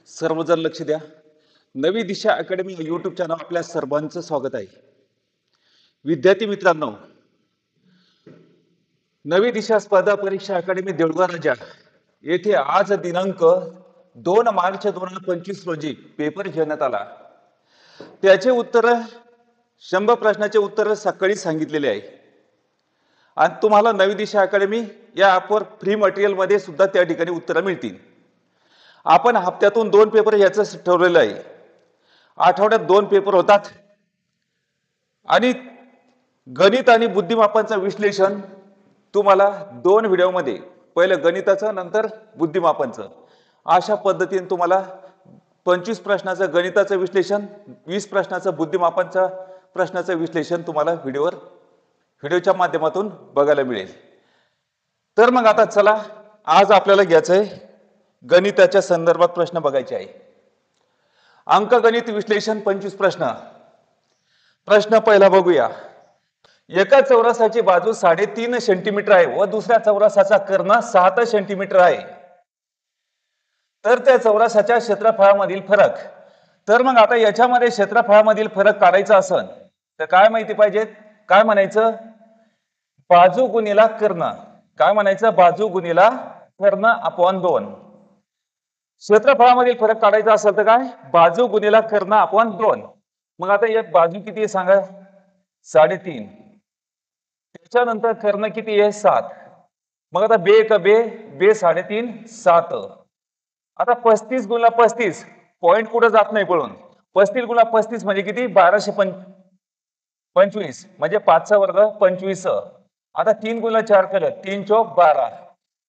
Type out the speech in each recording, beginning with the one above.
सर्वजण लक्ष द्या. नवी दिशा अकॅडमी यूट्यूब चॅनल आपल्या सर्वांचं स्वागत आहे. विद्यार्थी मित्रांनो, नवी दिशा स्पर्धा परीक्षा अकॅडमी देऊळगाव राजा येथे आज दिनांक 2 मार्च 2025 रोजी पेपर घेण्यात आला. त्याचे उत्तर 100 प्रश्नाचे उत्तर सकाळी सांगितलेले आहे आणि तुम्हाला नवी दिशा अकॅडमी या ॲपवर फ्री मटेरियल मध्ये सुद्धा त्या ठिकाणी उत्तरं मिळतील. आपण हप्त्यातून 2 पेपर याचं ठरवलेलं आहे. आठवड्यात 2 पेपर होतात आणि गणित आणि बुद्धिमापनाचं विश्लेषण तुम्हाला 2 व्हिडिओमध्ये, पहिलं गणिताचं नंतर बुद्धिमापनाचं, अशा पद्धतीने तुम्हाला 25 प्रश्नाचं गणिताचं विश्लेषण, 20 प्रश्नाचं बुद्धिमापनाचं प्रश्नाचं विश्लेषण तुम्हाला व्हिडिओच्या माध्यमातून बघायला मिळेल. तर मग आता चला, आज आपल्याला घ्यायचं आहे गणिताच्या संदर्भात प्रश्न बघायचे आहे. अंकगणित विश्लेषण 25 प्रश्न. प्रश्न पहिला बघूया. एका चौरसाची बाजू 3.5 सेंटीमीटर आहे व दुसऱ्या चौरसाचा कर्ण 7 सेंटीमीटर आहे, तर त्या चौरसाच्या क्षेत्रफळामधील फरक. तर मग आता याच्यामध्ये क्षेत्रफळामधील फरक काढायचा असेल तर काय माहिती पाहिजे? काय म्हणायचं? बाजू गुणिला कर्ण. काय म्हणायचं? बाजू गुणिला कर्ण अपॉन 2. क्षेत्रफळामधील फरक काढायचा असेल तर काय? बाजू गुणिला कर्ण अपॉन 2. मग आता एक बाजू किती आहे सांगा? 3.5. त्याच्यानंतर कर्ण किती आहे? 7. मग आता बे 3.5 7. आता 35 गुणिला 35, पॉइंट कुठं जात नाही पळून. 35 गुणिला 35 म्हणजे किती? 1225 म्हणजे 5 चा वर्ग 25. आता 3 गुणिला 4 केलं 3 चौक 12.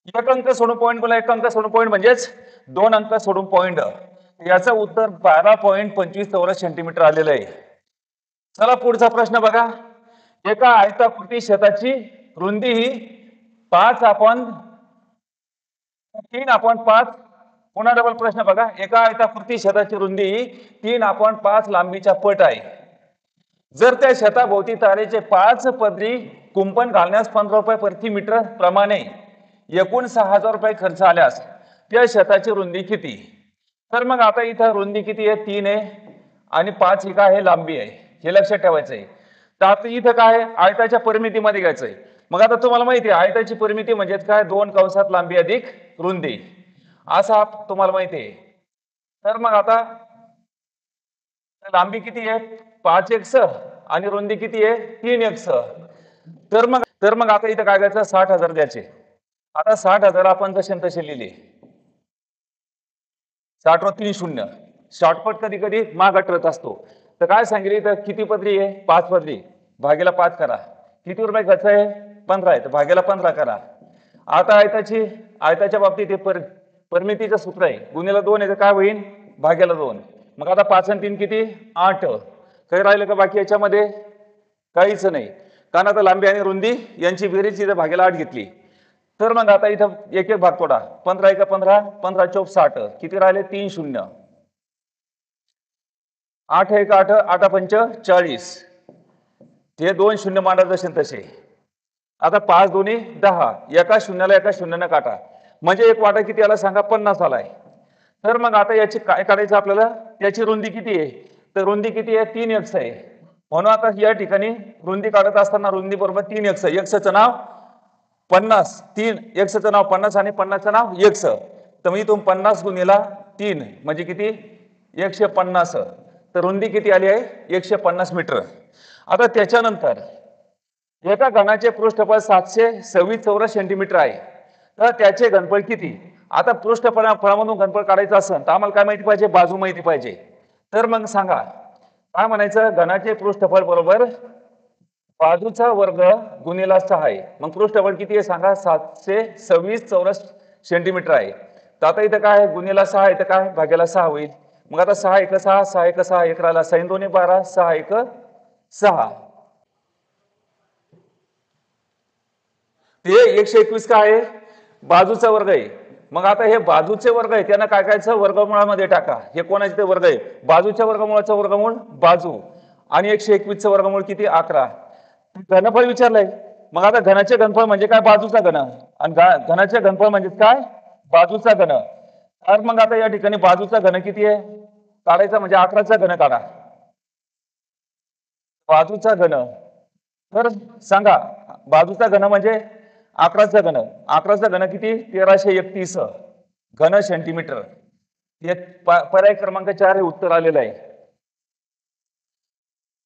एक अंक सोडून पॉइंट बोला, एक अंक सोडून पॉइंट म्हणजेच 2 अंक सोडून पॉइंट. याचं उत्तर 12.25 चौरस सेंटीमीटर आलेलं आहे. चला पुढचा प्रश्न बघा. एका आयताकृती शेताची रुंदी ही 3/5. पुन्हा डबल प्रश्न बघा. एका आयताकृती शेताची रुंदी ही 3/5 लांबीच्या पट आहे. जर त्या शेताभोवती तारेचे 5 पदरी कुंपण घालण्यास 15 रुपये प्रति मीटर प्रमाणे एकूण 6,000 रुपये खर्च आल्यास त्या शेताची रुंदी किती? तर मग आता इथं रुंदी किती आहे? 3 आहे आणि 5 ही काय आहे? लांबी आहे. हे लक्षात ठेवायचं आहे. तर आता इथं काय आहे? आयताच्या परिमितीमध्ये घ्यायचंय. मग आता तुम्हाला माहिती आहे आयताची परिमिती म्हणजे काय? 2 कंसात लांबी अधिक रुंदी, असा तुम्हाला माहिती आहे. तर मग आता लांबी किती आहे? 5x आणि रुंदी किती आहे? 3x. तर मग आता इथं काय करायचं? 60,000 द्यायचे. आता 60,000 आपण जसे तसे लिहिले. 60 व 3 शून्य. शॉर्टकट कधी कधी मागं ठरत असतो. तर काय सांगितले? तर किती पदरी आहे? 5 पदरी. भागेला 5 करा. किती रुपये खर्च आहे? 15 आहे, तर भागेला 15 करा. आता आयताच्या बाबतीत परिमितीचं सूत्र आहे. गुणिला 2 आहे तर काय होईल? भागेला 2. मग आता 5 आणि 3 किती? 8. काही राहिलं का बाकी याच्यामध्ये? काहीच नाही, कारण आता लांबी आणि रुंदी यांची बेरीज इथं भागेला 8 घेतली. तर मग आता इथं एक भाग तोडा. 15 1 15, 15 चौक 60. किती राहिले? 3 शून्य. 8 1 8, 8 पंच 40. हे 2 शून्य मांडा जसे तसे. आता 5 दोन्ही 10. एका शून्यानं काटा. म्हणजे एक वाटा किती आला सांगा? 50 आलाय. तर मग आता याची काय काढायचं आपल्याला? याची रुंदी किती आहे? तर रुंदी किती आहे? 3x आहे. म्हणून आता या ठिकाणी रुंदी काढत असताना रुंदी बरोबर 3x. x चं नाव 50, 3x चं नाव 50 आणि 50 चं नाव x. तर मी इथून 50 गुणिला 3 म्हणजे किती? 150. तर रुंदी किती आली आहे? 150 मीटर. आता त्याच्यानंतर एका घनाचे पृष्ठफळ 726 चौरस सेंटीमीटर आहे, तर त्याचे घनफळ किती? आता पृष्ठफळामधून घनफळ काढायचं असेल तर आम्हाला काय माहिती पाहिजे? बाजू माहिती पाहिजे. तर मग सांगा काय म्हणायचं? घनाचे पृष्ठफळ बरोबर बाजूचा वर्ग गुणिला 6 आहे. मग पृष्ठफळ किती आहे सांगा? 726 चौरस सेंटीमीटर आहे. तर आता इथं काय आहे? गुणिला 6 आहे तर काय? भागेला 6 होईल. मग आता 6 1 6, 6 1 6, 1 राहिला 6 2 12, 6 1 6. ते 121 काय आहे? बाजूचा वर्ग आहे. मग आता हे बाजूचे वर्ग आहे त्यांना काय करायचं? वर्गमूळामध्ये टाका. हे कोणाचे ते वर्ग आहे? बाजूच्या वर्गमूळाचं वर्गमूळ बाजू आणि 121 चं वर्गमूळ किती? 11. घनफळ विचारलंय. मग आता घनाचे घनफळ म्हणजे काय? बाजूचा घन. आणि घनाचे घनफळ म्हणजे काय? बाजूचा घन. तर मग आता या ठिकाणी बाजूचा घन किती आहे काढायचा म्हणजे 11चा घन काढा. बाजूचा घन तर सांगा बाजूचा घन म्हणजे 11चा घन. 11चा घन किती 1331 घन सेंटीमीटर. हे पर्याय क्रमांक 4 हे उत्तर आलेलं आहे.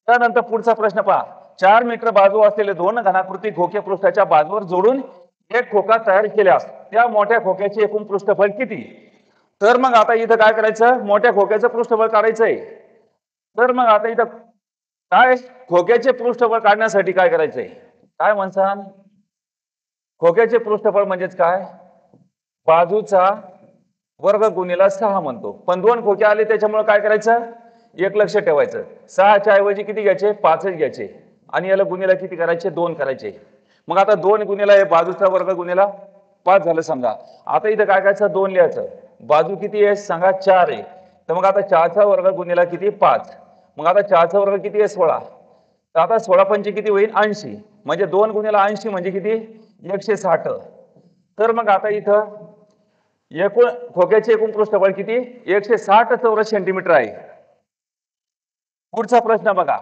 त्यानंतर पुढचा प्रश्न पहा. 4 मीटर बाजू असलेले दोन घनाकृती खोके पृष्ठाच्या बाजूवर जोडून एक खोका तयार केल्यास त्या मोठ्या खोक्याचे एकूण पृष्ठफळ किती. तर मग आता इथं काय करायचं मोठ्या खोक्याचं पृष्ठफळ काढायचंय. तर मग आता इथं काय खोक्याचे पृष्ठफळ काढण्यासाठी काय करायचंय काय म्हणसान खोक्याचे पृष्ठफळ म्हणजेच काय बाजूचा वर्ग गुणिला 6 म्हणतो. पण दोन खोके आले त्याच्यामुळे काय करायचं एक लक्ष ठेवायचं 6च्या ऐवजी किती घ्यायचे 5च घ्यायचे आणि याला गुणिला किती करायचे 2 करायचे. मग आता 2 गुणिला हे बाजूचा वर्ग गुणिला 5 झालं समजा. आता इथं काय करायचं 2 लिहायचं बाजू किती आहे सांगा 4 आहे. तर मग आता 4चा वर्ग गुणिला किती 5. मग आता 4चा वर्ग किती आहे 16. तर आता 16 पंचे किती होईल 80 म्हणजे 2 गुणिला 80 म्हणजे किती 160. तर मग आता इथं एकूण खोक्याचे एकूण पृष्ठफळ किती 160 चौरस सेंटीमीटर आहे. पुढचा प्रश्न बघा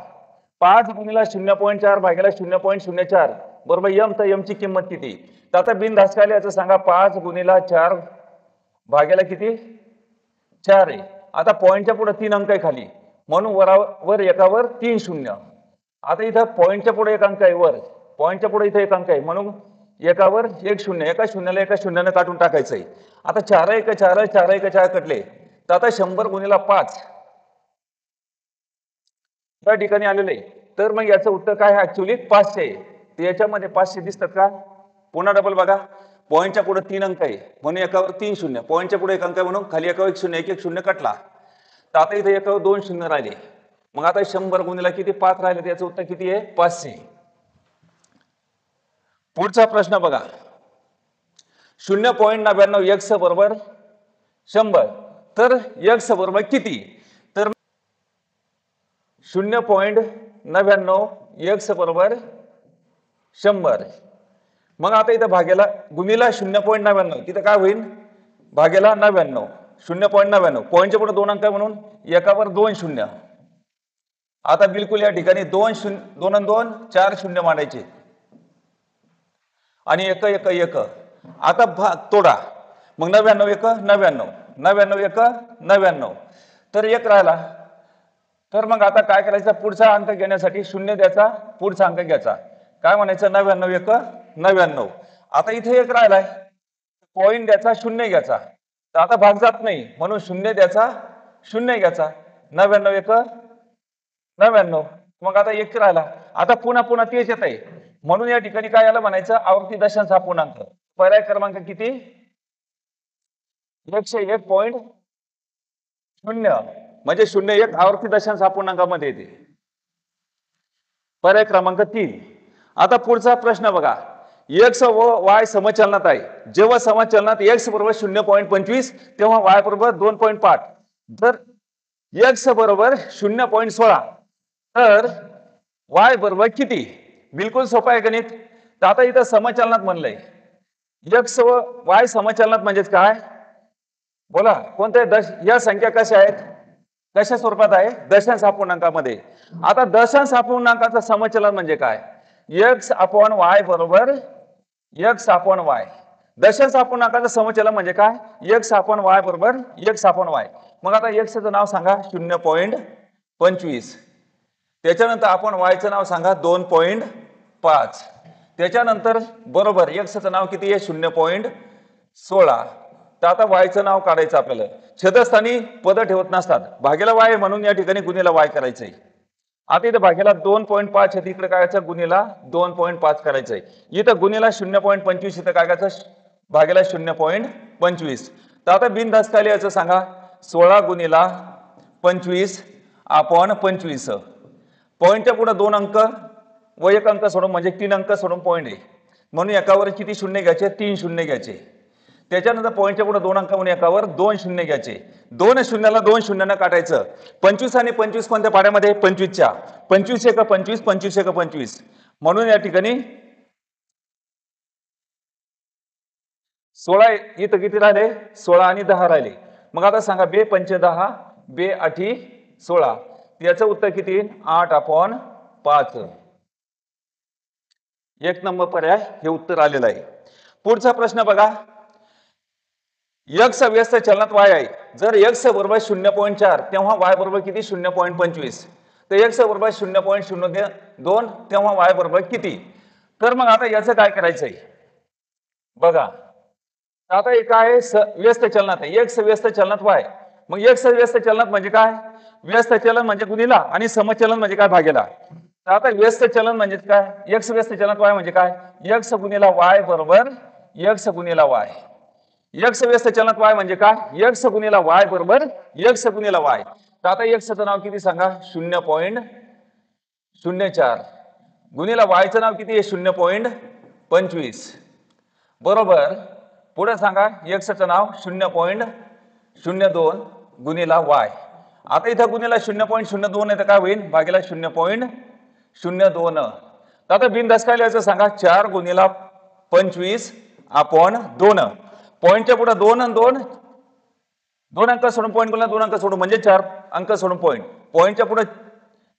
5 गुणिला 0.4 भागिले 0.04 बरोबर m तर m ची किंमत किती. तर आता बिनधास्त याचं सांगा 5 गुणिला 4 भागिले किती 4 आहे. आता पॉईंटच्या पुढे 3 अंक आहे खाली म्हणून वर एकावर 3 शून्य. आता इथं पॉईंटच्या पुढे एक अंक आहे वर पॉईंटच्या पुढे इथं एक अंक आहे म्हणून एकावर 1 शून्य एका शून्याला एका शून्याने काढून टाकायचंय. आता 4 1 4 4 1 4 कटले तर आता 100 गुणिला 5 या ठिकाणी आलेलं आहे. तर मग याचं उत्तर काय आहे ऍक्च्युअली 500 आहे. तर याच्यामध्ये 500 दिसतात का पुन्हा डबल बघा पॉईंटच्या पुढे 3 अंक आहे म्हणून एकावर 3 शून्य पॉईंटच्या पुढे एक अंक आहे म्हणून खाली एकावर 1 शून्य 1 1 शून्य कटला. तर आता इथे एकावर 2 शून्य राहिले. मग आता 100 गुणिला किती 5 राहिले याचं उत्तर किती आहे 500. पुढचा प्रश्न बघा 0.99 x बरोबर 100 तर x बरोबर किती. तर 0.99 x बरोबर 100. मग आता इथं भागेला गुणिला 0.99 तिथं काय होईल भागेला 99 0.99 पॉईंटच्या पुढे 2 अंक आहे म्हणून एकावर 2 शून्य. आता बिलकुल या ठिकाणी 2 शून्य 2 आणि 2 4 शून्य मांडायचे आणि 1 1 1 आता भाग तोडा मग 99 1 99 99 1 99 तर 1 राहिला. तर मग आता काय करायचं पुढचा अंक घेण्यासाठी शून्य द्यायचा पुढचा अंक घ्यायचा काय म्हणायचं 99 1 99. आता इथे 1 राहिलाय पॉईंट द्यायचा शून्य घ्यायचा तर आता भाग जात नाही म्हणून शून्य द्यायचा शून्य घ्यायचा 99 1 99. मग आता 1 राहिला आता पुन्हा पुन्हा तेच येत आहे म्हणून या ठिकाणी काय याला म्हणायचं आवर्ती दशांश अपूर्णांक. पर्याय क्रमांक किती 101.0 म्हणजे 01 आवर्ती दशांश अपूर्णांकामध्ये येते. पर्याय क्रमांक 3. आता पुढचा प्रश्न बघा x व y समचलनात आहे. जेव्हा समचलनात x बरोबर 0.25 तेव्हा y बरोबर 2.5. जर x बरोबर 0.16 तर y बरोबर किती. बिलकुल सोपं आहे गणित. तर आता इथं समचलनात म्हणलंय x व y समचलनात म्हणजेच काय बोला कोणत्या या संख्या कशा आहेत कशा स्वरूपात आहे दशांश अपूर्णांकामध्ये. आता दशांश अपूर्णांकाचं समचलन म्हणजे काय x अपॉन y बरोबर x अपॉन y. दशांश अपूर्णांकाचं समचलन म्हणजे काय x अपॉन y बरोबर x अपॉन y. मग आता x चं नाव सांगा 0.25 त्याच्यानंतर आपण y चं नाव सांगा 2.5 त्याच्यानंतर बरोबर x चं नाव किती आहे 0.16. तर आता y चं नाव काढायचं आपल्याला. छेदस्थानी पद ठेवत नसतात भागेला y म्हणून या ठिकाणी गुणिला y करायचंय. आता इथं भागेला 2.5 आहे तिकडे काय करायचं गुणिला 2.5 करायचंय. इथं गुणिला 0.25 इथं काय करायचं भागेला 0.25. तर आता बिनधास्त काय लिहायचं सांगा 16 गुणिला 25 अपॉन 25. पॉईंटच्या पुढे 2 अंक व 1 अंक सोडून म्हणजे 3 अंक सोडून पॉईंट आहे म्हणून एकावर किती शून्य घ्यायचे 3 शून्य घ्यायचे. त्याच्यानंतर पॉईंटच्या पुढे 2 अंक म्हणून एकावर 2 शून्य घ्यायचे. 2 शून्याला 2 शून्यानं काटायचं. 25 आणि 25 कोणत्या पाड्यामध्ये 25च्या 25 1 25 25 1 25 म्हणून या ठिकाणी 16 इथं किती राहिले 16 आणि 10 राहिले मग आता सांगा 2×5 = 10, 2×8 = 16. याचं उत्तर किती? 8/5. एक नंबर पर्याय हे उत्तर आलेलं आहे. पुढचा प्रश्न बघा. x व्यस्त चलनात y आहे. जर x बरोबर 0.4 तेव्हा y बरोबर किती? 0.25. तर x बरोबर 0.02 तेव्हा y बरोबर किती? तर मग आता याचं काय करायचंय बघा. आता एक आहे व्यस्त चलनात आहे, x व्यस्त चलनात y. मग x व्यस्त चलनात म्हणजे काय? व्यस्त चलन म्हणजे गुणिला आणि समचलन म्हणजे काय? भागेला. तर आता व्यस्त चलन म्हणजे काय? x व्यस्त चलनात y म्हणजे काय? x गुणिला y बरोबर x गुणिला y. x व्यस्त चलनात y म्हणजे काय? x गुणिला y बरोबर x गुणिला y. तर आता x चं नाव किती सांगा? 0.04 गुणिला y चं नाव किती आहे? 0.25 बरोबर. पुढे सांगा x चं नाव 0.02 गुणिला y. आता इथं गुणिला 0.02 आहे तर काय होईल? भागिला 0.02. तर आता बिनधास्त काय लिहायचं सांगा? 4 गुणिला 25/2. पॉईंटच्या पुढे 2 आणि 2 2 अंक सोडून पॉईंट गुणला 2 अंक सोडून म्हणजे 4 अंक सोडून पॉईंट. पॉईंटच्या पुढे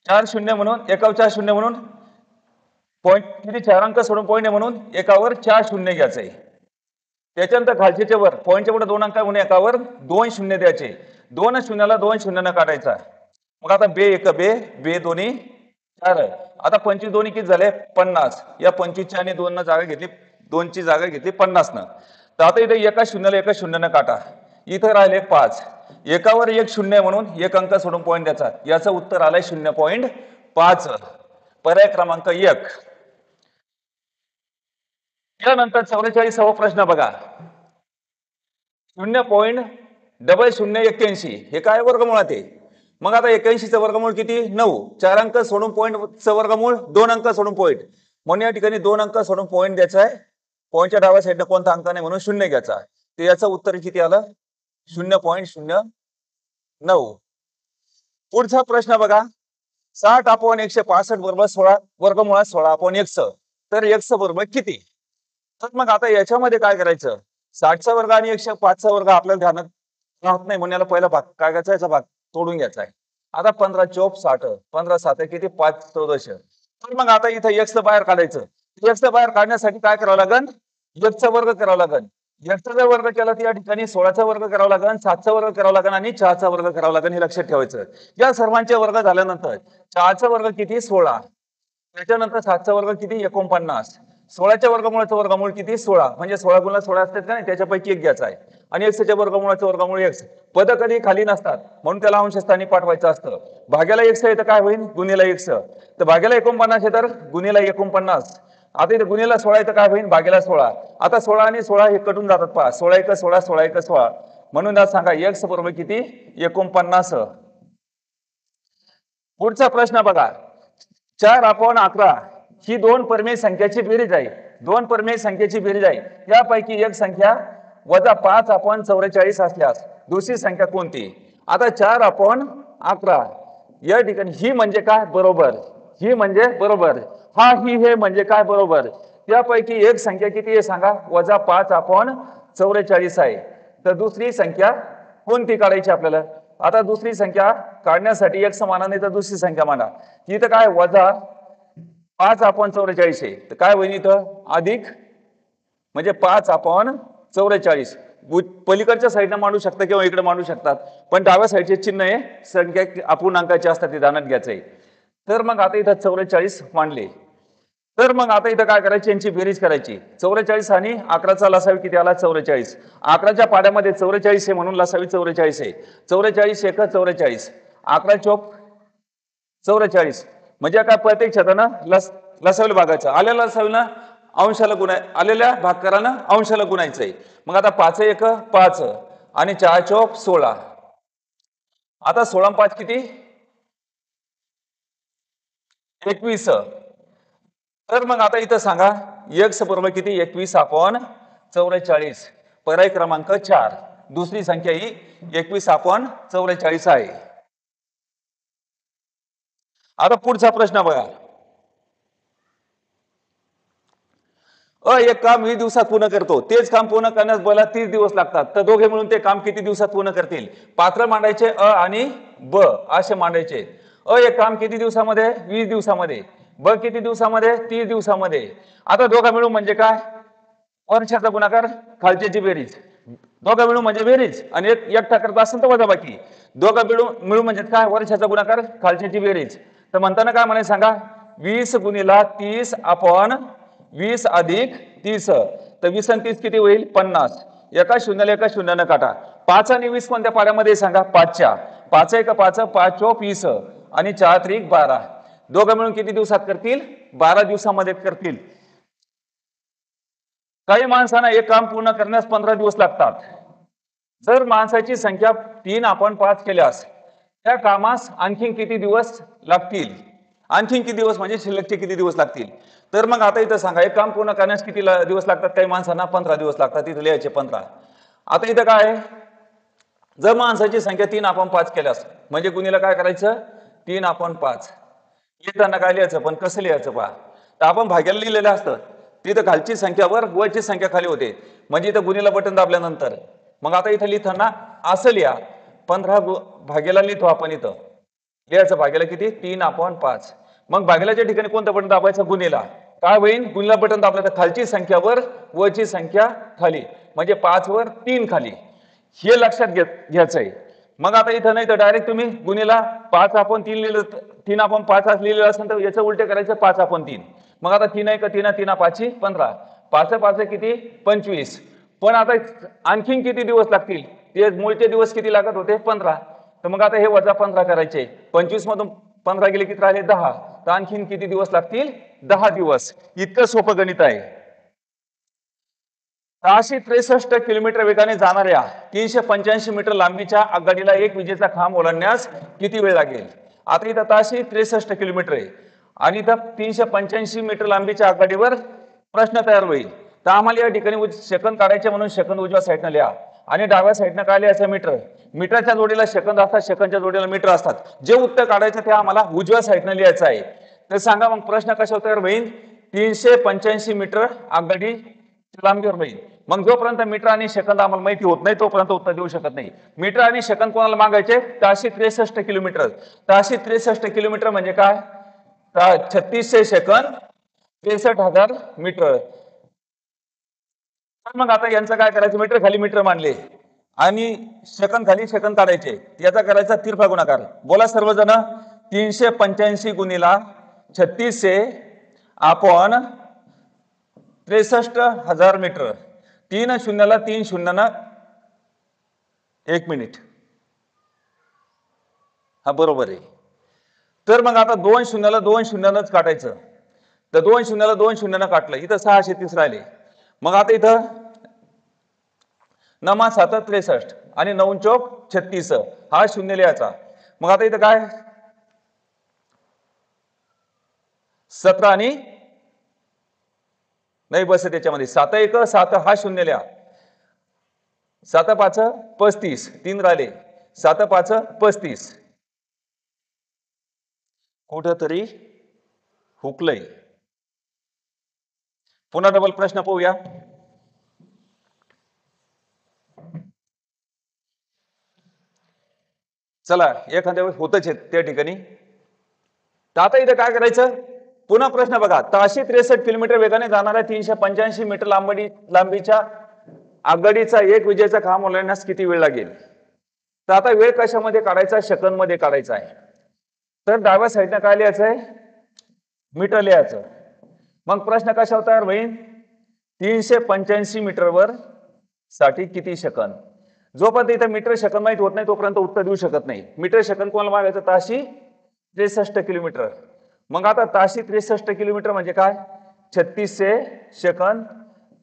4 शून्य म्हणून एकावर 4 शून्य म्हणून पॉईंट किती? 4 अंक सोडून पॉईंट आहे म्हणून एकावर 4 शून्य घ्यायचंय. त्याच्यानंतर खालच्या वर पॉईंटच्या पुढे 2 अंक म्हणून एकावर 2 शून्य द्यायचे. 2 शून्याला 2 शून्यानं काढायचा. मग आता 2 1 2 2 दोन्ही 4. आता 25 दोन्ही किती झाले? 50. या 25 आणि 2 न जागा घेतली, 2 ची जागा घेतली 50 न. तर आता इथे एका शून्यानं काटा. इथं राहिले 5. एकावर 1 शून्य म्हणून एक अंक सोडून पॉईंट द्यायचा. याचं उत्तर आलंय 0.5. पर्याय क्रमांक 1. त्यानंतर 44वा प्रश्न बघा. 0.0081 हे काय वर्गमूळात आहे? मग आता 81चं वर्गमूळ किती? 9. 4 अंक सोडून पॉईंटचं वर्गमूळ 2 अंक सोडून पॉईंट. म्हणून या ठिकाणी 2 अंक सोडून पॉईंट द्यायचा आहे. पॉईंटच्या डाव्या साईडला कोणता अंक नाही म्हणून 0 घ्यायचा. तर याचं उत्तर किती आलं? 0.09. पुढचा प्रश्न बघा. 60/165 बरोबर 16 वर्गमुळात 16/x. तर x बरोबर किती? तर मग आता याच्यामध्ये काय करायचं? 60चा वर्ग आणि 105चा वर्ग आपल्याला ध्यानात राहत नाही म्हणून याला पहिला भाग काय करायचा? याचा भाग तोडून घ्यायचा आहे. आता 15 चौक 60, 15 7 किती? 5 14. तर मग आता इथं x बाहेर काढायचं. x बाहेर काढण्यासाठी काय करावं लागेल? x चा वर्ग करावा लागेल. x चा वर्ग केला तर या ठिकाणी 16चा वर्ग करावा लागेल, 7चा वर्ग करावा लागेल आणि 4चा वर्ग करावा लागेल. हे लक्षात ठेवायचं. या सर्वांचे वर्ग झाल्यानंतर 4चा वर्ग किती? 16. त्याच्यानंतर 7चा वर्ग किती? 49. 16च्या वर्गमूळाचं वर्गमूळ किती? 16. म्हणजे 16 गुणिले 16 असतात का नाही? त्याच्यापैकी एक घ्यायचा आहे. आणि x च्या वर्गमूळाचं वर्गमूळ x. पद कधी खाली नसतात म्हणून त्याला अंशस्थानी पाठवायचं असतं. भाग्याला x आहे तर काय होईल? गुणिला x. तर भाग्याला 49 आहे तर गुणिला 49. आता इथे गुणिला 16 आहे तर काय होईल? भाग्याला 16. आता 16 आणि 16 हे कटून जातात पहा. 16 1 16, 16 1 16. म्हणून आज सांगा x बरोबर किती? 49. पुढचा प्रश्न बघा. 4/11 ही 2 परमेय संख्याची बेरीज आहे. 2 परमेय संख्येची बेरीज आहे. यापैकी एक संख्या -5/44 असल्यास दुसरी संख्या कोणती? आता 4/11 या ठिकाणी ही म्हणजे काय? बरोबर. ही म्हणजे बरोबर. ही हे म्हणजे काय? बरोबर. त्यापैकी एक संख्या किती आहे सांगा? -5/44 आहे. तर दुसरी संख्या कोणती काढायची आपल्याला? आता दुसरी संख्या काढण्यासाठी एक माना नाही तर दुसरी संख्या माना. इथं काय? -5/44 आहे. तर काय होईल इथं? अधिक म्हणजे 5/44. पलीकडच्या साईडला मांडू शकता किंवा इकडे मांडू शकतात. पण डाव्या साईडचे चिन्ह आहे संख्या अपूर्णांकाची असतात ते ध्यानात घ्यायचंय. तर मग आता इथं 44 मांडले. तर मग आता इथं काय करायची? यांची बेरीज करायची. 44 आणि 11चा लसावी किती आला? 44. 11च्या पाड्यामध्ये 44 आहे म्हणून लसावी 44 आहे. 44 1 44. 11 चौक 44. म्हणजे काय? प्रत्येक छेदानं लसावीला भागायचं. आलेल्या लसावीला अंशाला आलेल्या भागकारानं अंशाला गुणायचंय. मग आता 5 1 5 आणि 4 चौक 16. आता 16 5 किती? 21. तर मग आता इथं सांगा x बरोबर किती? 21/44. पर्याय क्रमांक 4. दुसरी संख्या ही 21/44 आहे. आता पुढचा प्रश्न बघा. एक काम 20 दिवसात पूर्ण करतो, तेच काम पूर्ण करण्यास मला 30 दिवस लागतात, तर दोघे मिळून ते काम किती दिवसात पूर्ण करतील? पात्र मांडायचे अ आणि ब असे मांडायचे. एक काम किती दिवसामध्ये? 20 दिवसामध्ये. ब किती दिवसामध्ये? 30 दिवसामध्ये. आता दोघा मिळून म्हणजे काय? वर्षाचा गुणाकार, खालच्याची बेरीज. दोघा मिळून म्हणजे बेरीज आणि एकटा करत असेल तर वजाबाकी. दोघा मिळून म्हणजे काय? वर्षाचा गुणाकार, खालच्याची बेरीज. तर म्हणताना काय म्हणायचं सांगा? 20 गुणिला 30 अपॉन 20 अधिक 30. तर 20 आणि 30 किती होईल? 50. एका शून्यानं काटा. 5 आणि 20 कोणत्या पाड्यामध्ये सांगा? 5च्या. 5 1 5 5 चोक 20 आणि 4 त्रिक 12. दोघं मिळून किती दिवसात करतील? 12 दिवसामध्ये करतील. काही माणसांना एक काम पूर्ण करण्यास 15 दिवस लागतात. जर माणसाची संख्या 3 आपण 5 केल्यास त्या कामास आणखीन किती दिवस लागतील? आणखीन किती दिवस म्हणजे शिल्लकचे किती दिवस लागतील? तर मग आता इथं सांगा, एक काम पूर्ण करण्यास किती दिवस लागतात? काही माणसांना 15 दिवस लागतात. इथं लिहायचे 15. आता इथं काय आहे? जर माणसाची संख्या 3 आपण 5 केल्यास म्हणजे गुणीला काय करायचं? 3 आपण 5. येताना काय लिहायचं? पण कसं लिहायचं पहा. तर आपण भाग्याला लिहिलेलं असतं, तिथं खालची संख्यावर वरची संख्या खाली होते, म्हणजे इथं गुणीला बटन दाबल्यानंतर. मग आता इथं लिहिताना असं लिहा, 15 भाग्याला लिहितो आपण. इथं लिहायचं भाग्याला किती? 3 आपण 5. मग भाग्यालाच्या ठिकाणी कोणतं बटन दाबायचं? गुणीला. काय होईल? गुणीला बटन दाबलं तर खालची संख्या वर, वरची संख्या खाली, म्हणजे 5 वर 3 खाली. हे लक्षात घ्यायचंय. मग आता इथं नाही तर डायरेक्ट तुम्ही गुणीला 5 आपण 3 लिहिलं, 3 आपण 5 आज लिहिलेलं असेल तर याचं उलटे करायचं, 5 आपण 3. मग आता 3 आहे का 3 3 5 15. 5 5 किती? 25. पण आता आणखीन किती दिवस लागतील? ते मूळचे दिवस किती लागत होते? 15. तर मग आता हे वजा 15 करायचे. 25 मधून 15 गेले किती राहिले? 10. तर आणखीन किती दिवस लागतील? 10 दिवस. इतकं सोपं गणित आहे. 663 किलोमीटर वेगाने जाणाऱ्या 385 मीटर लांबीच्या आगगाडीला एक विजेचा खांब ओलांडण्यास किती वेळ लागेल? आता इथं 663 किलोमीटर आहे आणि इथं 385 मीटर लांबीच्या आगगाडीवर प्रश्न तयार होईल. तर आम्हाला या ठिकाणी सेकंद काढायचे, म्हणून सेकंद उजव्या साईडनं लिहा आणि डाव्या साईडनं काय लिहायचं? मीटर. मीटरच्या जोडीला सेकंद असतात, सेकंदच्या जोडीला मीटर असतात. जे उत्तर काढायचं ते आम्हाला उजव्या साईडनं लिहायचं आहे. तर सांगा मग प्रश्न कशावर तयार होईल? 385 मीटर आगगाडी लांबीवर होईल. मग जोपर्यंत मीटर आणि सेकंद आम्हाला माहिती होत नाही तोपर्यंत उत्तर देऊ शकत नाही. मीटर आणि सेकंद कोणाला मागायचे? 663 किलोमीटर. 663 किलोमीटर म्हणजे काय? 3600 सेकंद, 63,000 मीटर. मग आता यांचं काय करायचं? मीटर खाली मीटर मांडले आणि सेकंद खाली सेकंद काढायचे. याचा करायचा तिरपा गुणाकार. बोला सर्वजण. 385 गुणिला 3600 आपण 63,000 मीटर. 3 शून्याला 3 शून्यानं 1 मिनिट. हा बरोबर आहे. तर मग आता 2 शून्याला 2 शून्यानंच काटायचं. तर 2 शून्याला 2 शून्यानं काटलं, इथं 630 राहिले. मग आता इथं 9 7 63 आणि 9 चौक 36 हा शून्य लिहायचा. मग आता इथं काय? 17 आणि नाही बस त्याच्यामध्ये 7 1 7 हा शून्य लिहा. 7 5 35 3 राहिले. 7 5 35. कुठंतरी हुकलंय. पुन्हा डबल प्रश्न पाहूया. चला, एखाद्या वेळेस होतच आहे त्या ठिकाणी. तर आता इथं काय करायचं? पुन्हा प्रश्न बघा. 663 किलोमीटर वेगाने जाणाऱ्या 385 मीटर लांबीच्या आगगाडीचा एक विजेचा खांब ओलांडण्यास किती वेळ लागेल? तर आता वेळ कशामध्ये काढायचा? सेकंद मध्ये काढायचा आहे. तर डाव्या साईडनं काय लिहायचंय? मीटर लिहायचं. मग प्रश्न कशावर तयार होईल? 385 मीटरवर साठी किती सेकंद? जोपर्यंत इथं मीटर सेकंद माहित होत नाही तोपर्यंत उत्तर देऊ शकत नाही. मीटर सेकंद कोणाला मागायचं? 663 किलोमीटर. मग आता 663 किलोमीटर म्हणजे काय? 3600 सेकंद,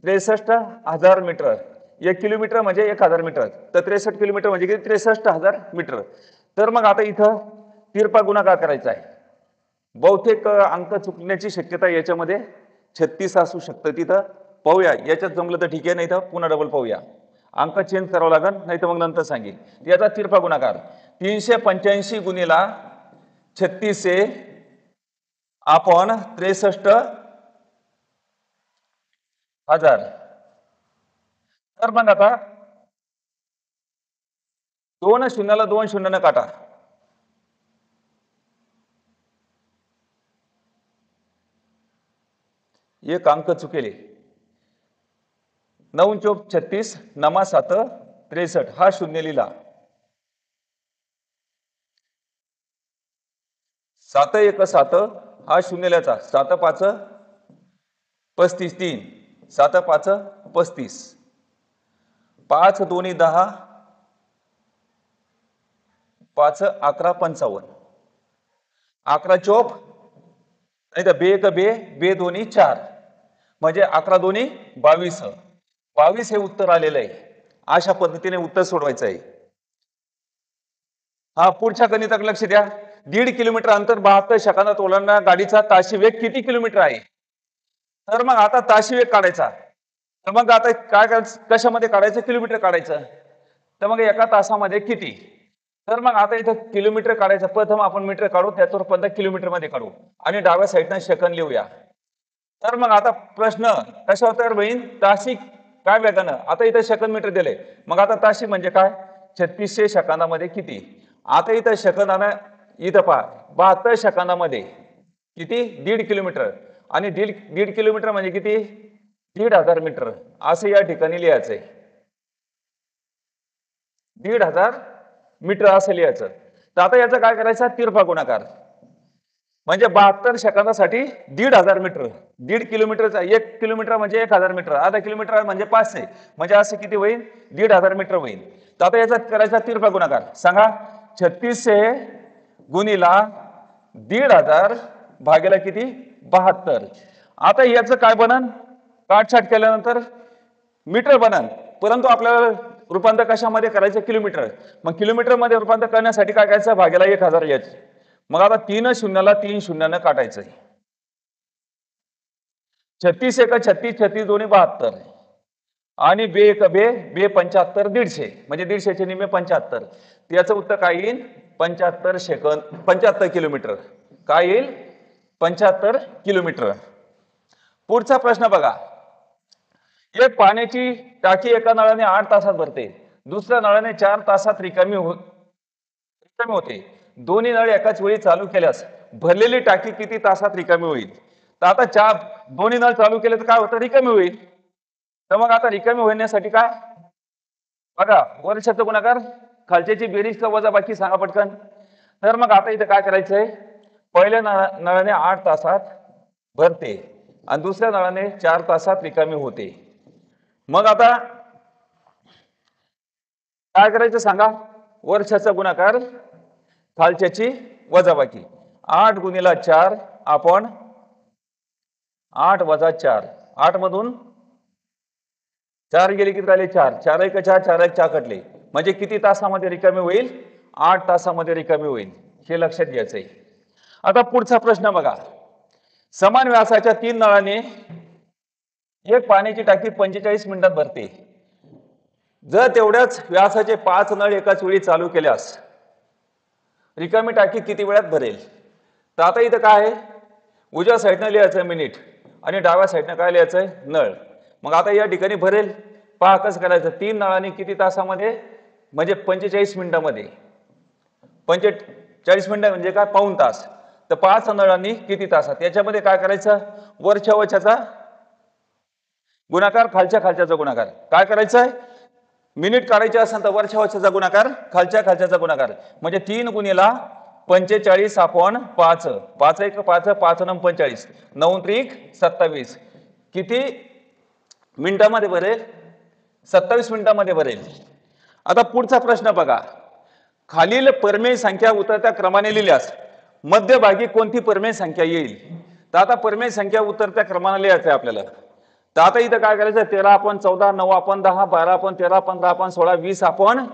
63,000 मीटर. 1 किलोमीटर म्हणजे 1000 मीटर. तर 63 किलोमीटर म्हणजे किती? 63,000 मीटर. तर मग आता इथं तिरपा गुणाकार करायचा आहे. बहुतेक अंक चुकण्याची शक्यता याच्यामध्ये 36 असू शकतं. तिथं पाहूया. याच्यात जमलं तर ठीक आहे, नाही तर पुन्हा डबल पाहूया. अंक चेंज करावं लागेल, नाही तर मग नंतर सांगेल. याचा तिरपा गुणाकार 385 गुणिला 3600 आपण 63 1000. तर मग आता 2 शून्याला 2 शून्यानं काटा. एक अंक चुकेले. 9 चोक 36, नमा 7 63 हा शून्य लिहिला. 7 1 7 हा शून्य लिहायचा. 7 5 35 3, 7 5 35, 5 2 10, 5 11 55, 11 चोक नाही तर बे एक बे बे दोन्ही 4 म्हणजे 11 दोन्ही 22. 22 हे उत्तर आलेलं आहे. अशा पद्धतीने उत्तर सोडवायचं आहे. हा पुढच्या गणिताकडे लक्ष द्या. 1.5 किलोमीटर अंतर 72 सेकंदात ओलांडणाऱ्या गाडीचा ताशी वेग किती किलोमीटर आहे? तर मग आता ताशी वेग काढायचा. तर मग आता काय करायचं, कशामध्ये काढायचं? किलोमीटर काढायचं. तर मग एका तासामध्ये किती? तर मग आता इथं किलोमीटर काढायचं. प्रथम आपण मीटर काढू, त्याच्यावर पद्धत किलोमीटर मध्ये काढू आणि डाव्या साईडनं सेकंद लिहूया. तर मग आता प्रश्न कशा तयार होईल? ताशी काय वेगानं? आता इथं सेकंद मीटर दिले, मग आता ताशी म्हणजे काय? 3600 सेकंदामध्ये किती? आता इथं सेकंदानं इथं पहा 72 सेकंदामध्ये किती? 1.5 किलोमीटर. आणि 1.5 किलोमीटर म्हणजे किती? 1,500 मीटर असं या ठिकाणी लिहायचंय. 1,500 मीटर असं लिहायचं. तर आता याचं काय करायचं? तिरपा गुणाकार. म्हणजे 72 सेकंदासाठी 1,500 मीटर. 1.5 किलोमीटरचा 1 किलोमीटर म्हणजे 1000 मीटर. अर्धा किलोमीटर म्हणजे 500, म्हणजे असं किती होईल? 1,500 मीटर होईल. तर आता याचा करायचा तिरपा गुणाकार. सांगा 3600 गुणिला 1,500 भागेला किती? 72. आता याचं काय बनन? काटछाट केल्यानंतर मीटर बनन, परंतु आपल्याला रूपांतर कशामध्ये करायचं? किलोमीटर. मग किलोमीटर मध्ये रूपांतर करण्यासाठी काय करायचं? भागेला 1000 यायचं. मग आता 3 शून्याला 3 शून्यानं काटायचं. 36 1 36, 36 दोन्ही 72 आणि बे एक बे बे 75 150 म्हणजे 150चे निम्मे 75. याचं उत्तर काय येईल? 75 सेकंद 75 किलोमीटर. काय येईल? 75 किलोमीटर. पुढचा प्रश्न बघा. एक पाण्याची टाकी एका नळाने 8 तासात भरते, दुसऱ्या नळाने 4 तासात रिकामी होते. दोन्ही नळ एकाच वेळी चालू केल्यास भरलेली टाकी किती तासात रिकामी होईल? तर आता दोन्ही नळ चालू केले तर काय होतं? रिकामी होईल. तर मग आता रिकामी होण्यासाठी काय? बघा वरच्याचा गुणाकार, खालच्याची बेरीज का वजा बाकी सांगा पटकन. तर मग आता इथे काय करायचंय? पहिल्या नळाने 8 तासात भरते आणि दुसऱ्या नळाने 4 तासात रिकामी होते. मग आता काय करायचं सांगा? वर्षाचा गुणाकार, खालच्याची वजाबाकी. 8 गुणिला 4 आपण 8 वजा 4, 8 मधून 4 गेले किती राहिले? 4, 4 1 4, 4 1 4 कटले, म्हणजे किती तासामध्ये रिकामी होईल? 8 तासामध्ये रिकामी होईल. हे लक्षात घ्यायचंय. आता पुढचा प्रश्न बघा. समान व्यासाच्या 3 नळाने एक पाण्याची टाकी 45 मिनिटात भरते. जर तेवढ्याच व्यासाचे 5 नळ एकाच वेळी चालू केल्यास रिकामी टाकी किती वेळात भरेल? तर आता इथं काय आहे? उजव्या साईडनं लिहायचं मिनिट आणि डाव्या साईडनं काय लिहायचंय? नळ. मग आता या ठिकाणी भरेल. पहा कसं करायचं? 3 नळांनी किती तासामध्ये? म्हणजे 45 मिनिटामध्ये. 45 मिनिटं म्हणजे काय? पाऊण तास. तर 5 नळांनी किती तासात? याच्यामध्ये काय करायचं? वरच्या वरच्याचा गुणाकार, खालच्या खालच्याचा गुणाकार. काय करायचंय? मिनिट काढायचे असेल तर वरच्या वरच्याचा गुणाकार, खालच्या खालच्याचा गुणाकार. म्हणजे 3 गुणिला 45 आपण 5, 5 1 5, 5 9 45, 9 3 27 किती मिनिटामध्ये भरेल? 27 मिनिटामध्ये भरेल. आता पुढचा प्रश्न बघा. खालील परमेय संख्या उतरत्या क्रमाने लिहिल्यास मध्यभागी कोणती परमेय संख्या येईल? तर आता परमेय संख्या उतरत्या क्रमाने लिहायचं आहे आपल्याला. तर आता इथं काय करायचं? 13 आपण 14, 9 आपण 10, 12 आपण 13, 15 आपण 16, 20 आपण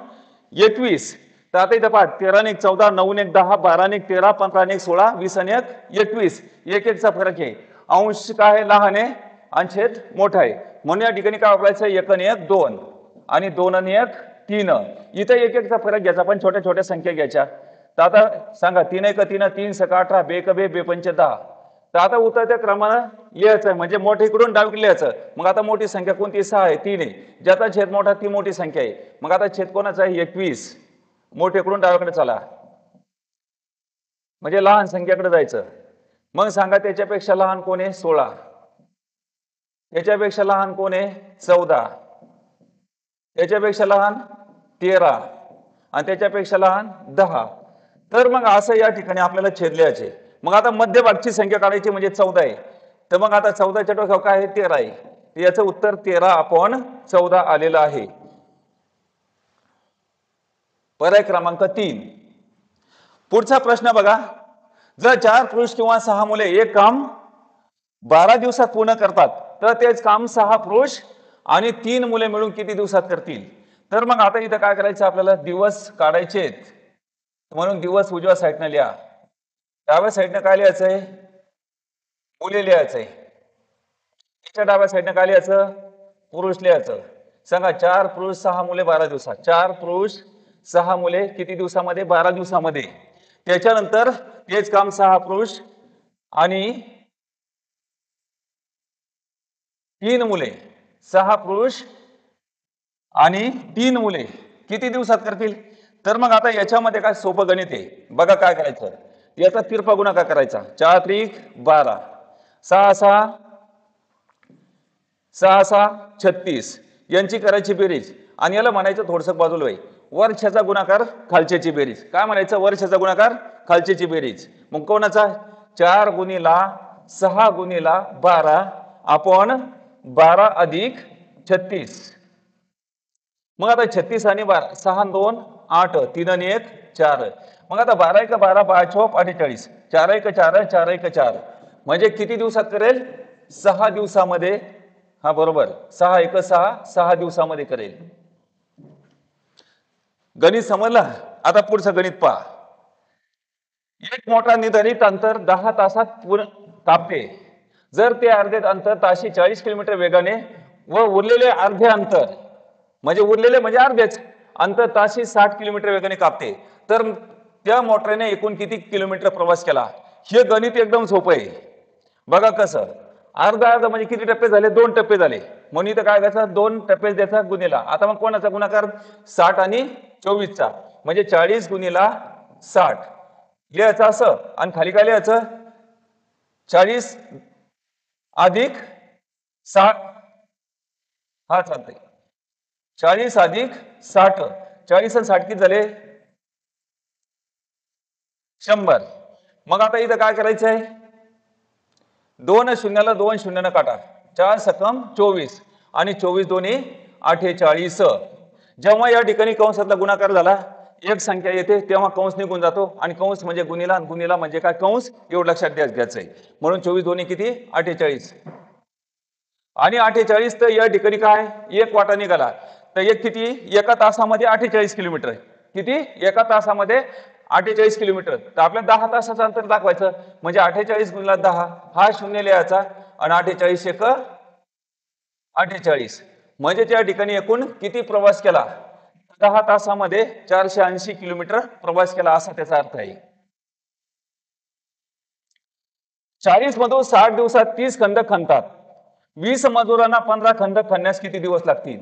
21. तर आता इथं पहा 13 ने 14, 9 ने 10, 12 ने 13, 15 ने 16, 20 ने 21. एक एकचा फरक आहे. अंश काय आहे? लहान आहे आणि छेद मोठा आहे. म्हणून या ठिकाणी काय वापरायचं? 1 ने 1 2 आणि 2 ने 1 3. इथं एक एकचा फरक घ्यायचा, पण छोट्या छोट्या संख्या घ्यायच्या. तर आता सांगा 3 1 3, 3 6 18, बे 1 बे बे 5 10. तर आता उतरत्या क्रमानं लिहायचं आहे, म्हणजे मोठीकडून डावीकडे लिहायचं. मग आता मोठी संख्या कोणती? 6 आहे, 3 आहे. ज्याचा छेद मोठा ती मोठी संख्या आहे. मग आता छेद कोणाचा आहे? 21. मोठेकडून डावीकडे चला, म्हणजे लहान संख्याकडे जायचं. मग सांगा त्याच्यापेक्षा लहान कोण आहे? 16. त्याच्यापेक्षा लहान कोण आहे? 14. त्याच्यापेक्षा लहान 13 आणि त्याच्यापेक्षा लहान 10. तर मग असं या ठिकाणी आपल्याला छेद लिहायचे. मग आता मध्यभागची संख्या काढायची, म्हणजे 14 आहे. तर मग आता 14च्या डोक्यावर काय आहे? 13 आहे. याचं उत्तर 13/14 आलेलं आहे. पर्याय क्रमांक 3. पुढचा प्रश्न बघा. जर 4 पुरुष किंवा 6 मुले एक काम 12 दिवसात पूर्ण करतात, तर तेच काम 6 पुरुष आणि 3 मुले मिळून किती दिवसात करतील? तर मग आता इथं काय करायचं? आपल्याला दिवस काढायचे, म्हणून दिवस उजव्या साईडनं लिहा. डाव्या साईडनं काय लिहायचंय? मुले लिहायचंय. त्याच्या डाव्या साईडनं काय लिहायचं? पुरुष लिहायचं. सांगा 4 पुरुष 6 मुले 12 दिवसात. 4 पुरुष 6 मुले किती दिवसामध्ये? 12 दिवसामध्ये. त्याच्यानंतर तेच काम 6 पुरुष आणि 3 मुले. 6 पुरुष आणि 3 मुले किती दिवसात करतील? तर मग आता याच्यामध्ये काय सोपं गणित आहे बघा. काय करायचं? याचा तिरपा गुणाकार करायचा. 4 त्रिक 12, 6 6 6 6 36 यांची करायची बेरीज. आणि याला म्हणायचं थोडंसं बाजूला आहे, वरच्याचा गुणाकार खालच्याची बेरीज. काय म्हणायचं? वरच्याचा गुणाकार खालच्याची बेरीज. मग कोणाचा? 4 गुणिला 6 गुणिला 12 आपण 12 अधिक 36. मग आता 36 आणि 12, 6 आणि 2 8, 3 आणि 1 4. मग आता 12 1 12, 5 चोक 48, 4 1 4, 4 1 4. म्हणजे किती दिवसात करेल? 6 दिवसामध्ये. हा बरोबर, 6 1 6, 6 दिवसामध्ये करेल. गणित समजलं? आता पुढचं गणित पहा. एक मोठा निर्धारित अंतर 10 तासात पूर्ण कापते. जर ते अर्धे अंतर ताशी 40 किलोमीटर वेगाने व उरलेले अर्धे अंतर म्हणजे अर्धेच अंतर ताशी 60 किलोमीटर वेगाने कापते, तर त्या मोटरने एकूण किती किलोमीटर प्रवास केला? हे गणित एकदम सोपं आहे. बघा कसं. अर्धा अर्धा म्हणजे किती टप्पे झाले? 2 टप्पे झाले. म्हणून इथं काय करायचं? 2 टप्पे द्यायचा गुणिला. आता मग कोणाचा गुणाकार? 60 आणि 24चा, म्हणजे 40 गुणिला 60 लिहायचं असं. आणि खाली काय लिहायचं? 40 अधिक 60. हा चालतंय. 40 अधिक 60. 40 आणि 60 किती झाले? 100. मग आता इथं काय करायचंय? 2 शून्याला 2 शून्यानं काटा. 4 सकम 24 आणि 24 दोन्ही 48. जेव्हा या ठिकाणी कंसातला गुणाकार झाला, एक संख्या येते तेव्हा कंस निघून जातो. आणि कंस म्हणजे गुणिला, आणि गुणिला म्हणजे काय? कंस. एवढं लक्षात घ्यायचंय. म्हणून 24 दोन्ही किती? 48. आणि 48 तर या ठिकाणी काय? एक वाटा निघाला. तर एक किती? एका तासामध्ये 48 किलोमीटर. किती? एका तासामध्ये 48 किलोमीटर. तर आपल्याला 10 तासाचं अंतर दाखवायचं, म्हणजे 48 गुणिला 10 हा शून्य लिहायचा आणि 48 1 48. म्हणजे त्या ठिकाणी एकूण किती प्रवास केला? 10 तासामध्ये 480 किलोमीटर प्रवास केला, असा त्याचा अर्थ आहे. 40 मधून 60 दिवसात 30 खंड खणतात. 20 मजुरांना 15 खंड खणण्यास किती दिवस लागतील?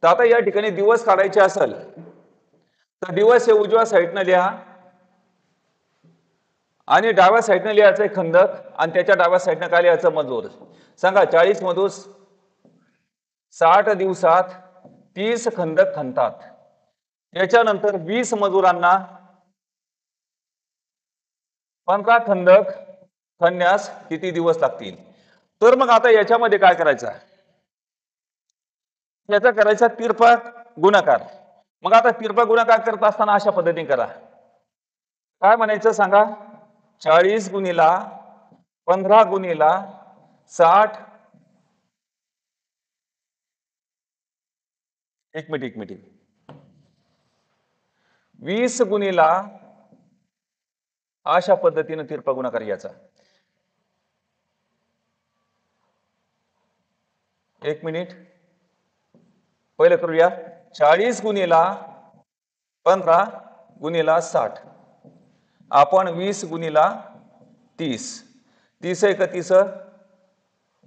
तर आता या ठिकाणी दिवस काढायचे असेल तर दिवस हे उजव्या साईडनं लिहा आणि डाव्या साईडनं लिहायचं खंडक, आणि त्याच्या डाव्या साईडनं काय लिहायचं? मजूर. सांगा 40 मधून 60 दिवसात 30 खंडक खणतात. त्याच्यानंतर 20 मजुरांना 15 खंडक खणण्यास किती दिवस लागतील? तर मग आता याच्यामध्ये काय करायचं? याचा करायचा तिरपा गुणाकार. मग आता तिरपा गुणाकार करत असताना अशा पद्धतीने करा. काय म्हणायचं सांगा? 40 गुणिला 15 गुणिला 60. एक मिनिट. 20 गुणिला अशा पद्धतीने तिरपा गुणाकार याचा. एक मिनिट, पहिले करूया. 40 गुणिला 15 गुणिला 60 आपण 20 गुणिला 30. 30 एक 30,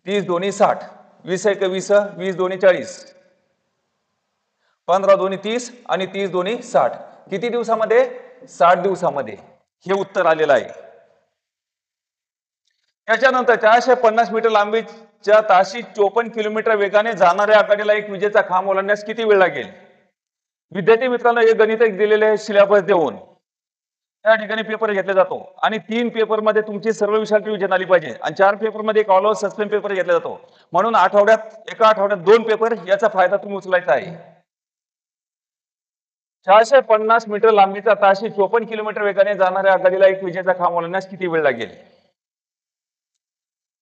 30 दोन्ही 60, 20 एक 20, 20 दोन्ही 40, 15 दोन्ही 30 आणि 30 दोन्ही 60. किती दिवसामध्ये? 60 दिवसामध्ये हे उत्तर आलेलं आहे. त्याच्यानंतर 450 मीटर लांबीच्या ताशी 54 किलोमीटर वेगाने जाणाऱ्या आघाडीला एक विजेचा खांब ओलांडण्यास किती वेळ लागेल? विद्यार्थी मित्रांनो, हे गणित दिलेले सिलेबस देऊन त्या ठिकाणी पेपर घेतला जातो आणि 3 पेपर मध्ये तुमची सर्व विषयाची रिव्हिजन आली पाहिजे आणि 4 पेपर मध्ये एक ऑल ओव्हर सस्पेंड पेपर घेतला जातो. म्हणून एका आठवड्यात 2 पेपर याचा फायदा तुम्ही उचलायचा आहे. 450 मीटर लांबीचा ताशी 54 किलोमीटर वेगाने जाणाऱ्या आघाडीला एक विजेचा खांब ओलांडण्यास किती वेळ लागेल?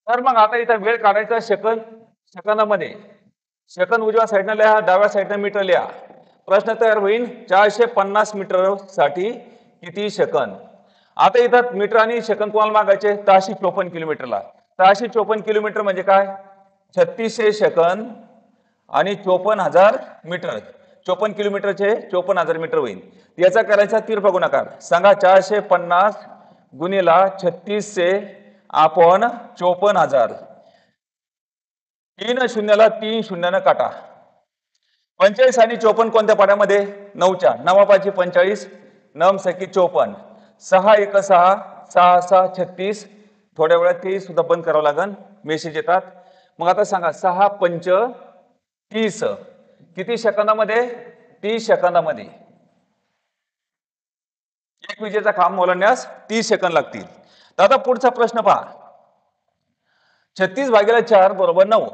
तर मग आता इथं वेळ काढायचा सेकंदामध्ये. सेकंद उजव्या साईडने लिहा, डाव्या साईडने मीटर लिहा. प्रश्न तयार होईल 450 मीटर साठी किती सेकंद. आता इथं मीटर आणि सेकंद कोणाला मागायचे? ताशी 54 किलोमीटरला. ताशी 54 किलोमीटर म्हणजे काय? 3600 सेकंद आणि 54,000 मीटर. 54 किलोमीटरचे 54,000 मीटर होईल. याचा करायचा तिरपा गुणाकार. सांगा 450 गुणिला 3600 आपण 54,000. 3 शून्याला 3 शून्यानं काटा. 45 आणि 54 कोणत्या पाड्यामध्ये? 9च्या. 9 5 45, 9 सकी 54, 6 1 6, 6 6 36. थोड्या वेळात ते सुद्धा बंद करावं लागेल, मेसेज येतात. मग आता सांगा 6 पंच 30 किती सेकंदामध्ये? 30 सेकंदामध्ये. एक विजेचा खांब ओलांडण्यास 30 सेकंद लागतील. तर आता पुढचा प्रश्न पहा. 36 भागिले 4 बरोबर 9.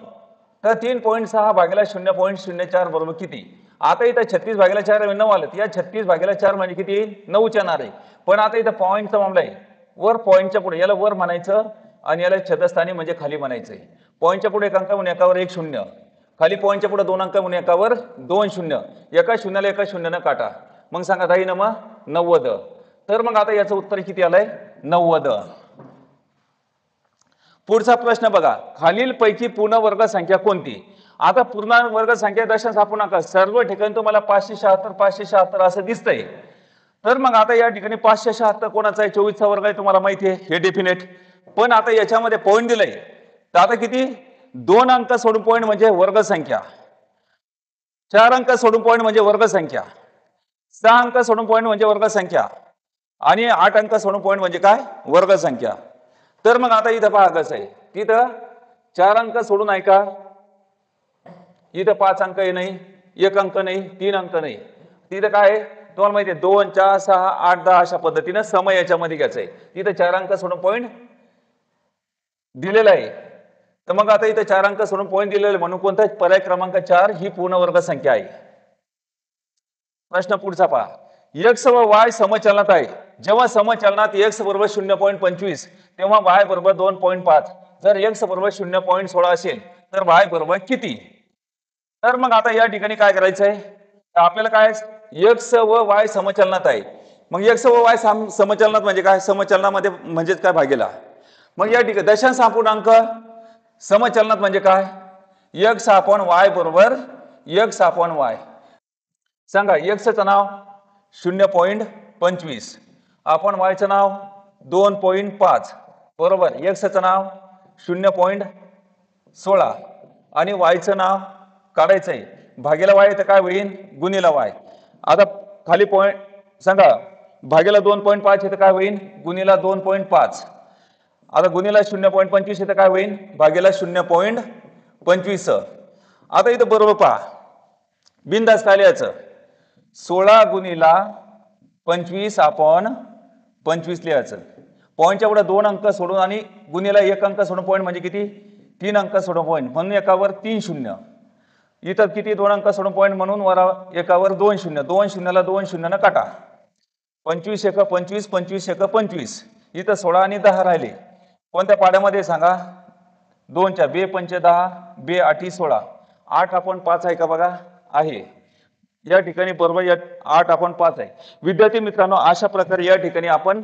तर 3.6 भागिले 0.04 बरोबर किती? आता इथं 36 भागिले 4 9 आलं. या 36 भागिले 4 म्हणजे किती? 9 येणार आहे. पण आता इथं पॉईंटचा मामला आहे. वर पॉईंटच्या पुढे याला वर म्हणायचं आणि याला छेदस्थानी म्हणजे खाली म्हणायचंय. पॉईंटच्या पुढे 1 अंक म्हणून एकावर 1 शून्य, खाली पॉईंटच्या पुढे 2 अंक म्हणून एकावर 2 शून्य. एका शून्याला एका शून्यानं काटा. मग सांगा 10 9 90. तर मग आता याचं उत्तर किती आलंय? 90. पुढचा प्रश्न बघा. खालील पैकी पूर्ण वर्ग संख्या कोणती? आता पूर्ण वर्ग संख्या दशांश अपूर्णांक सर्व ठिकाणी तुम्हाला 576 576 असं दिसतंय. तर मग आता या ठिकाणी 576 कोणाचा आहे? 24चा वर्ग आहे, तुम्हाला माहिती आहे हे डेफिनेट. पण आता याच्यामध्ये पॉईंट दिलंय. तर आता किती? 2 अंक सोडून पॉईंट म्हणजे वर्ग संख्या, 4 अंक सोडून पॉईंट म्हणजे वर्ग संख्या, 6 अंक सोडून पॉईंट म्हणजे वर्ग संख्या आणि 8 अंक सोडून पॉईंट म्हणजे काय? वर्ग संख्या. तर मग आता इथं पहा कसं आहे. तिथं 4 अंक सोडून आहे का? इथं 5 अंक नाही, 1 अंक नाही, 3 अंक नाही. तिथं काय आहे तुम्हाला माहिती आहे? 2 4 6 8 10 अशा पद्धतीनं समय याच्यामध्ये घ्यायचंय. तिथं 4 अंक सोडून पॉईंट दिलेला आहे. तर मग आता इथं 4 अंक सोडून पॉईंट दिलेला आहे म्हणून कोणता? पर्याय क्रमांक 4 ही पूर्ण वर्ग संख्या आहे. प्रश्न पुढचा पहा. x व y समचलनात आहे. जेव्हा समचलनात x बरोबर 0.25 तेव्हा y बरोबर 2.5. जर x बरोबर 0.16 असेल तर y बरोबर किती? तर मग आता या ठिकाणी काय करायचंय? आपल्याला काय x व y समचलनात आहे. मग x व y समचलनात म्हणजे काय? समचलनामध्ये म्हणजेच काय? भागेला. मग या ठिकाणी दशांश अपूर्णांक समचलनात म्हणजे काय? x अपॉन y बरोबर x अपॉन y. सांगा x चं नाव 0.25 आपण y चं नाव 2.5 बरोबर. x चं नाव 0.16 आणि y चं नाव काढायचंय. भागेला y तर काय होईल? गुणिला y. आता खाली पॉईंट सांगा भागेला 2.5 इथं काय होईल? गुणिला 2.5. आता गुणिला 0.25 इथं काय होईल? भागेला 0.25. आता इथं बरोबर पहा. बिंदास काय लिहायचं? 16 गुणिला 25 आपण 25 लिहायचं. पॉईंटच्या पुढे 2 अंक सोडून आणि गुणिला 1 अंक सोडून पॉईंट म्हणजे किती? 3 अंक सोडून पॉईंट म्हणून एकावर 3 शून्य. इथं किती? 2 अंक सोडून पॉईंट म्हणून वर एकावर 2 शून्य. 2 शून्याला 2 शून्यानं काटा. 25 1 25, 25 1 25. इथं 16 आणि 10 राहिले. कोणत्या पाड्यामध्ये सांगा? 2च्या. 2 पंच 10, 2 8 16. 8 आपण 5 आहे का बघा? आहे. या ठिकाणी बरोबर या 8 आपण 5 आहे. विद्यार्थी मित्रांनो, अशा प्रकारे या ठिकाणी आपण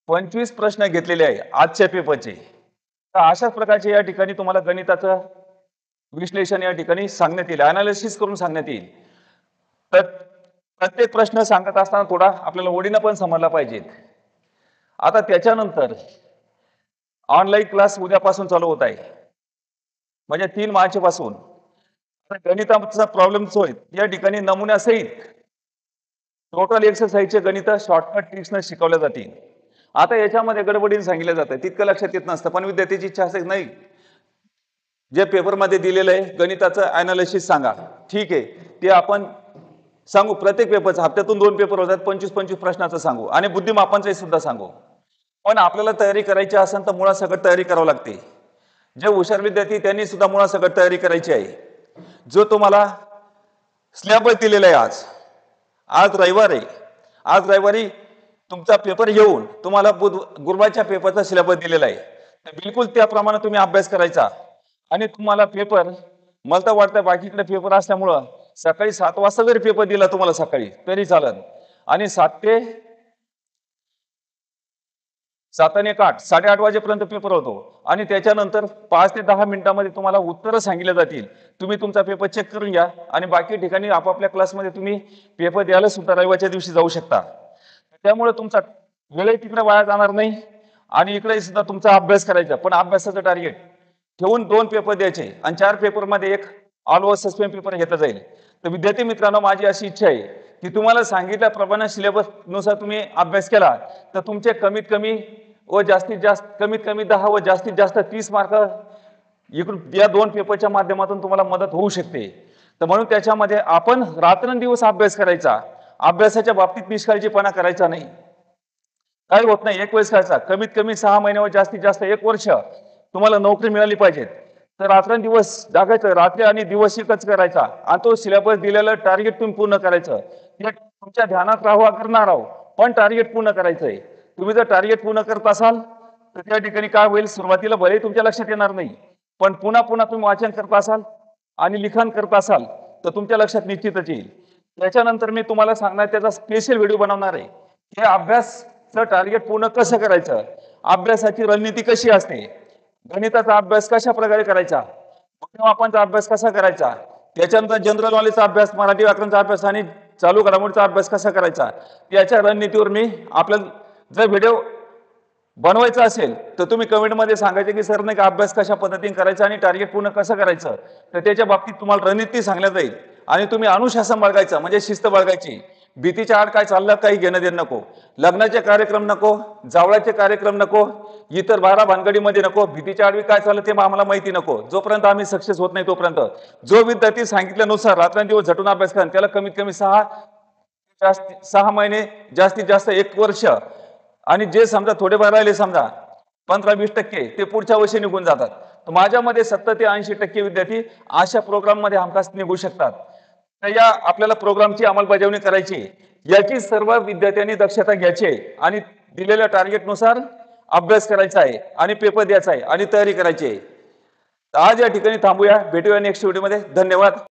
25 प्रश्न घेतलेले आहे आजच्या पेपरचे. तर अशाच प्रकारचे या ठिकाणी तुम्हाला गणिताचं विश्लेषण या ठिकाणी सांगण्यात येईल, अनालिसिस करून सांगण्यात येईल. तर प्रत्येक प्रश्न सांगत असताना थोडा आपल्याला ओळीनं पण समजला पाहिजे. आता त्याच्यानंतर ऑनलाईन क्लास उद्यापासून चालू होत आहे, म्हणजे 3 मार्च पासून. गणिताचा प्रॉब्लेम होईल या ठिकाणी नमुन्यासहित टोटल एक्सरसाइजचे गणित शॉर्टकट ट्रिक्सनं शिकवल्या जातील. आता याच्यामध्ये गडबडीने सांगितलं जातं, तितकं लक्षात येत नसतं, पण विद्यार्थ्याची इच्छा असेल नाही जे पेपरमध्ये दिलेलं आहे गणिताचं अनालिसिस सांगा, ठीक आहे, ते आपण सांगू. प्रत्येक पेपरचा हप्त्यातून 2 पेपर होतात, 25-25 प्रश्नाचं सांगू आणि बुद्धिमापनचे सुद्धा सांगू. पण आपल्याला तयारी करायची असेल तर मुळासकट तयारी करावी लागते. जे हुशार विद्यार्थी त्यांनी सुद्धा मुळासकट तयारी करायची आहे. जो तुम्हाला सिलेबस दिलेला आहे आज आज रविवार आहे, आज रविवारी तुमचा पेपर येऊन तुम्हाला गुरुवारच्या पेपरचा सिलेबस दिलेला आहे, तर बिलकुल त्याप्रमाणे तुम्ही अभ्यास करायचा. आणि तुम्हाला पेपर मला तर वाटतं बाकीकडे पेपर असल्यामुळं सकाळी 7 वाजता जरी पेपर दिला तुम्हाला सकाळी तरी चालत, आणि 7 आणि 8 8:30 वाजेपर्यंत पेपर होतो आणि त्याच्यानंतर 5 ते 10 मिनिटांमध्ये तुम्हाला उत्तरं सांगितले जातील. तुम्ही तुमचा पेपर चेक करून घ्या आणि बाकी ठिकाणी आपापल्या क्लासमध्ये तुम्ही पेपर द्यायला सुद्धा रविवारच्या दिवशी जाऊ शकता. त्यामुळे तुमचा वेळही तिकडे वाया जाणार नाही आणि इकडे सुद्धा तुमचा अभ्यास करायचा. पण अभ्यासाचं टार्गेट ठेवून 2 पेपर द्यायचे आणि 4 पेपरमध्ये एक ऑल ओव्हर सस्पेंड पेपर घेतला जाईल. तर विद्यार्थी मित्रांनो, माझी अशी इच्छा आहे की तुम्हाला सांगितल्याप्रमाणे सिलेबस नुसार तुम्ही अभ्यास केला तर तुमचे कमीत कमी व जास्तीत जास्त कमीत कमी 10 व जास्तीत जास्त 30 मार्क इकडून या 2 पेपरच्या माध्यमातून तुम्हाला मदत होऊ शकते. तर म्हणून त्याच्यामध्ये आपण रात्रंदिवस अभ्यास करायचा. अभ्यासाच्या बाबतीत निष्काळजीपणा करायचा नाही. काही होत नाही, एक वेळेस करायचा. कमीत कमी 6 महिने व जास्तीत जास्त 1 वर्ष तुम्हाला नोकरी मिळाली पाहिजे, तर रात्रंदिवस जागायचं, रात्री आणि दिवस एकच करायचा आणि तो सिलेबस दिलेलं टार्गेट तुम्ही पूर्ण करायचं. ते तुमच्या ध्यानात राहू करणार राहू, पण टार्गेट पूर्ण करायचंय. तुम्ही जर टार्गेट पूर्ण करत असाल तर त्या ठिकाणी काय होईल, सुरुवातीला भले तुमच्या लक्षात येणार नाही, पण पुन्हा पुन्हा तुम्ही वाचन करत असाल आणि लिखाण करत असाल तर तुमच्या लक्षात निश्चितच येईल. त्याच्यानंतर मी तुम्हाला सांगणार, त्याचा स्पेशल व्हिडिओ बनवणार आहे. हे अभ्यासचं टार्गेट पूर्ण कसं करायचं, अभ्यासाची रणनीती कशी असते, गणिताचा अभ्यास कशा प्रकारे करायचा, मूल्यमापनचा अभ्यास कसा करायचा, त्याच्यानंतर जनरल नॉलेजचा अभ्यास, मराठी व्याकरणचा अभ्यास आणि चालू घडामोडीचा अभ्यास कसा करायचा, याच्या रणनीतीवर मी आपल्याला जर व्हिडिओ बनवायचा असेल तर तुम्ही कमेंटमध्ये सांगायचे की सर नाही का अभ्यास कशा पद्धतीने करायचा आणि टार्गेट पूर्ण कसं करायचं, तर त्याच्या बाबतीत तुम्हाला रणनीती सांगण्यात जाईल. आणि तुम्ही अनुशासन बाळगायचं, म्हणजे शिस्त बाळगायची. भीतीच्या आड काय चाललं काही घेणं देणं नको, लग्नाचे कार्यक्रम नको, जावळाचे कार्यक्रम नको, इतर 12 भानगडीमध्ये नको, भीतीच्या आडवी काय चाललं ते आम्हाला माहिती नको. जोपर्यंत आम्ही सक्सेस होत नाही तोपर्यंत जो विद्यार्थी सांगितल्यानुसार रात्रंदिवस झटून अभ्यास करा त्याला कमीत कमी 6 महिने जास्तीत जास्त 1 वर्ष, आणि जे समजा थोडेफार राहिले समजा 15-20% ते पुढच्या वर्षी निघून जातात. तर माझ्यामध्ये 70 ते 80% विद्यार्थी अशा प्रोग्राममध्ये हमखास निघू शकतात. तर या आपल्याला प्रोग्रामची अंमलबजावणी करायची, याची सर्व विद्यार्थ्यांनी दक्षता घ्यायची आणि दिलेल्या टार्गेटनुसार अभ्यास करायचा आहे आणि पेपर द्यायचा आहे आणि तयारी करायची आहे. आज या ठिकाणी थांबूया, भेटूया नेक्स्ट व्हिडिओमध्ये. धन्यवाद.